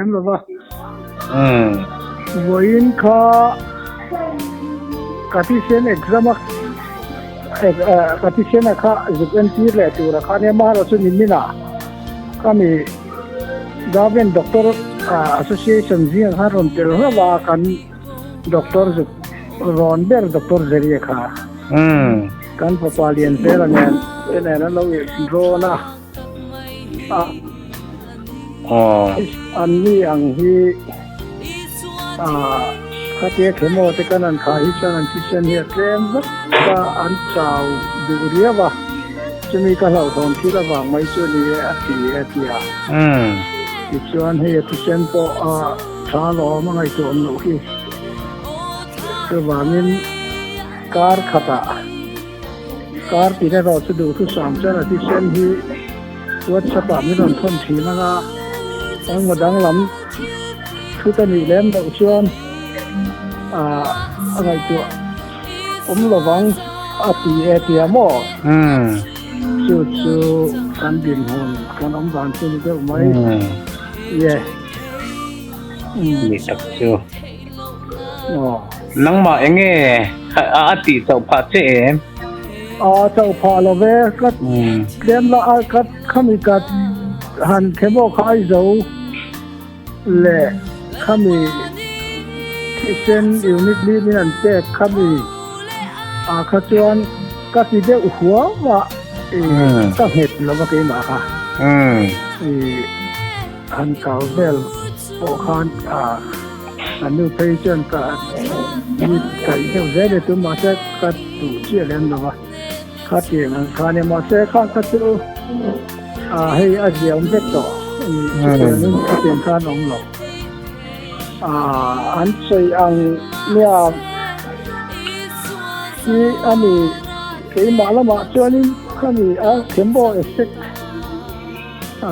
Baba. Hmm. Wain ka katisen exam katisen ka zukan tir le tu rakha ne ma rasu nimina kami government doctor association ji ha ron tel ha wa kan doctor ron ber doctor zeriya kha kan papalian pera ne ena lo ro naอันนี้อังฮีข้าเจ้าเขมอแต่กันอันข้าฮิชันอันที่เช่นเฮียเกมว่าอันเจ้าดูเรียว่าจะมีการเหล่าทองที่ระหว่างไม่ช่วยนี้อติที่ชวนให้ที่เช่นพอชาล้อมาให้ตัวหนูที่คือว่ามินการขัดการที่ได้เราจะดูทุกสามเจ้าที่เช่นที่วัดสปามิรันทนทีนะคะตั้งมาดังลำคือตอนนี้เล่มเราชวนอะไรตัวผมระวังตีหม้อสู้การบินหุ่นการอมบานซึ่งเจ้าไม่เย่มีตักชูนังมาเองตีเจ้าพาเจ้เจ้าพาเราเว้ก็เล่มละก็ขมิกัดหันเขมอขายเจ้าเล่ขมิที่เช่นยูนิคลีนี่นั่นเจ้ขมิขจรก็ที่เดียวหัวว่าก็เห็ดแล้วก็เกี่ยมาค่ะหันเก่าเบลโอคานอันนู้นเพย์เจนก็มีไก่เดียวเจ้าตัวมาเสกก็ดูเชี่ยเล่นแล้วว่าข้าเตียงข้าเนี่ยมาเสกข้าก็ตัวให้อาเจียมเด็กต่อนึงข้าเตียงข้าน้องหลอกอันใส่อังเนี่ยที่อันนี้เกี่ยมาแล้วมาจนข้ามีเข็มโบเอสเซ็ก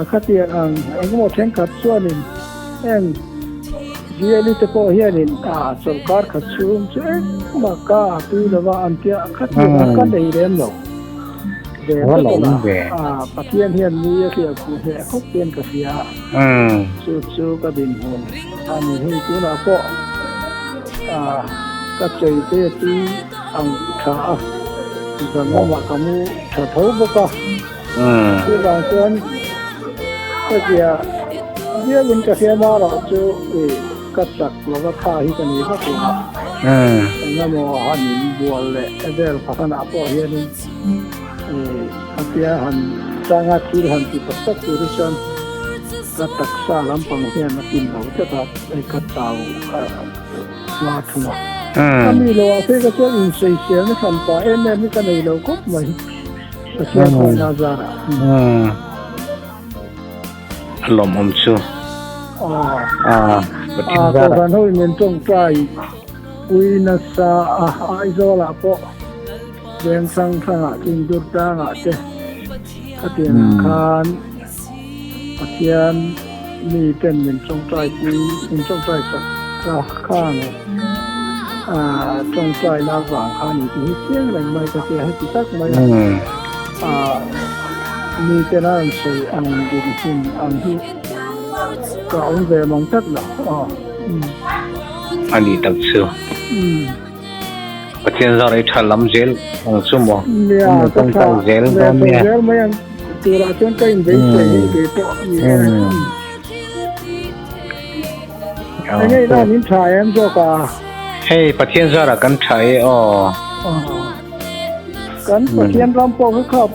ข้าเตียงอังก็มาแข่งขันส่วนนี้เองที่อันนี้จะพอเห็นสงการขัดชูมเช่นมาก้าตีแล้วว่าอันเดียข้าเตียงก็ได้เรียนหรอกเดี๋ยวก็ปะเทียนเฮียนนี้เกี่ยวกับเหี้ยเขาเปลี่ยนกับเสียสู้ก็บินหุ่นอันนี้ให้ตัวเราก็ก็ใจเตะตีอังขาจะมองว่าเขามูจะทุบก็ที่บางส่วนก็เสียเดี๋ยวมันก็เสียมาเราจะก็จักเราก็ฆ่าที่กันนี้ก็ถูกงั้นมองหันบัวเลยเดี๋ยวพัฒนาพอเฮียนี่Atia han sangat han kita tak urusan katak salam panghian natin daw kita ikat tao matuma kami lo ate ka sa insisya na sampa ni kanila ko may kasi ko nazara alom omsu kan hoy mentong try uwi na sa izola po Yang sang tindur tanga te katian kan katian ni ten min trong trai sa khang trong trai na vàng khan ni ti siang lang mai ka te hai tak mai ni ten an sei ang din sin ang hi ka on ve mong tat la ani tak chu Patien zare thalam zel sumo tong tong zel don ne zel mai an tura chen kai in dei ke toนี่น่ามินชายอันโจกาเฮ้ปะเทียนซาระกันไฉกันปะเทียนรำปอกครับ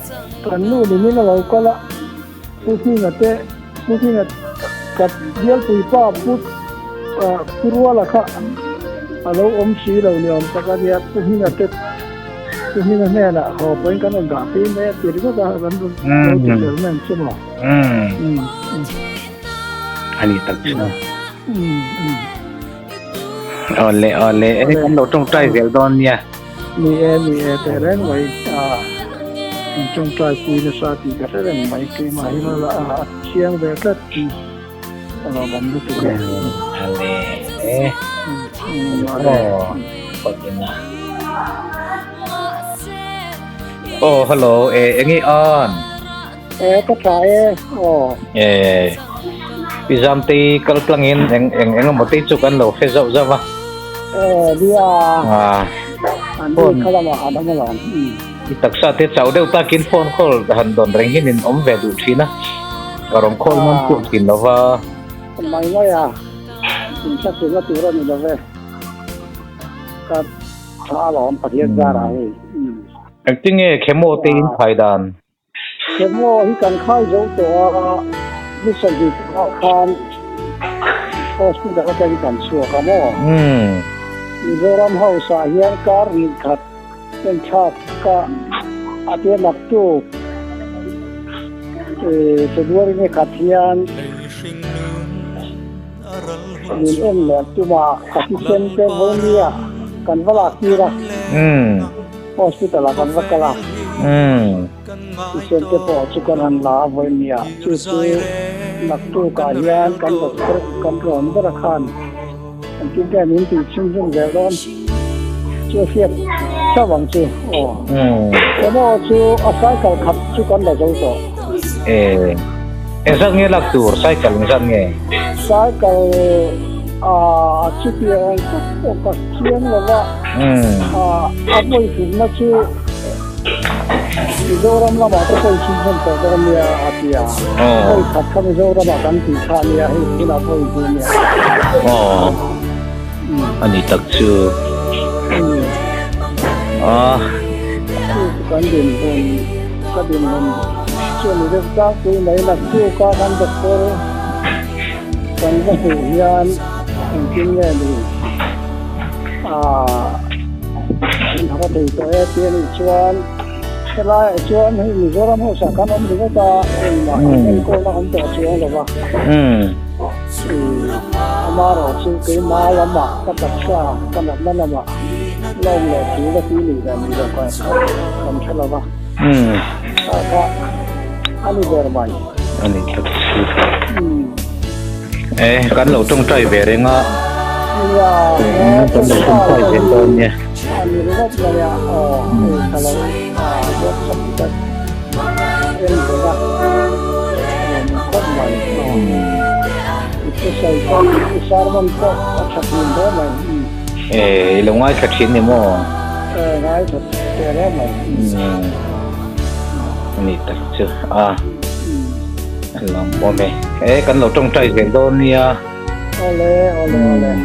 กันนู่นนี่เราก็ละผู้ที่น่ะเตผู้ที่น่ะกับเดียวปุยป้าผู้รัวละค่ะเราอมชีเราเนี่ยอมสักการะผู้ที่น่ะเตผู้ที่น่ะแม่ละขอเป็นกันองค์ที่แม่ติดก็จะกันเราติดแล้วนั่นใช่ไหมอันนี้ตักชื่ออ๋อเล่ไอ้กันเราต้องใจเสียดอนเนี่ยมีแต่แรงไว้จงใจคุยในสาธิตก็แรงไว้คือมาให้เราเชียงแบบนั้นเราบำรุงตัวเองขอบคุณนะโอ้ฮัลโหลเอ็งอีออนก็ใช่ pizam ti kal plangin eng moti chu kan lo fe zau zawa dia phone anh khala ma adam la taksa te chau deu takin phone call han don reng hin in om ve du thina karom call man chu kin lova mai mai in sa tu la tu ra ni love ka tha lom pathian ra ra acting e khemo te in phaidan khemo hi kan khai zo to ni sa di khan hospital ka kan chu ka mo Mizoram House hian kar ni khat ten thak ka ate lak tu February ni khathian ni en la tu ma katisen te vonia kan wala kira hospital kan wakala isen te po chu kan han la vonia chu lak tu ka hian kan doctor kan ron bara khan anh chúng ta nên từ chung chung về đó chưa phiền sao bằng chưa cái đó chưa ở sai cầu khắp chưa còn là dấu tổ sao nghe là tour sai cầu sao nghe sai cầu chưa tiền có tiền là vậy anh mới dùng nó chưa dấu ra mà tôi coi chung chung tổ đó là gì tôi khắp khắp dấu ra mà đăng ký khai là hay là tôi dùng anh ấy thật sự cái điểm hồn chưa được được các cái này là chưa có năng lực rồi còn có thể hiện kinh nghiệm đi nó có thể có tiền chuan cái lại chuan hay mình rồi mà sao kan ông được ta mà anh cô nó không tổ chuan được không amaro chu cái ma lama ka taksa kana lama long le chu la ti ni da ni da ka kam chala ba ka ani der mai ani thật sự kan lo trong trai về đấy ngã kan lo trong trai về don nha ani rat la ya kalau buat sampai en ba ko mai sai con sarman ko achatin do mai lo ngai khathin ni mo ngai thật thế mai ni tak chu lòng bom kan lo trong trai về don nia ole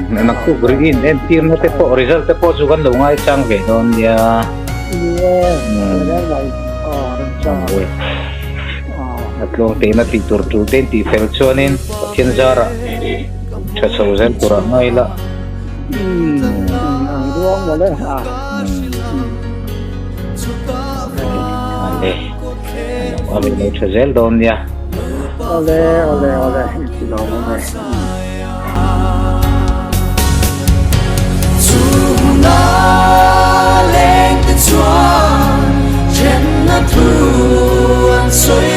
nak tu green en tim no te po result te po chu kan lo ngai chang về don nia thế mai chang Atlong te na ti tur tu ten ti fel chonin thiên zara cha sau zen pura ngai la duang mo le ale ami no cha zel don ya ole ti lo mo le na leng te chuan chen na thu an soi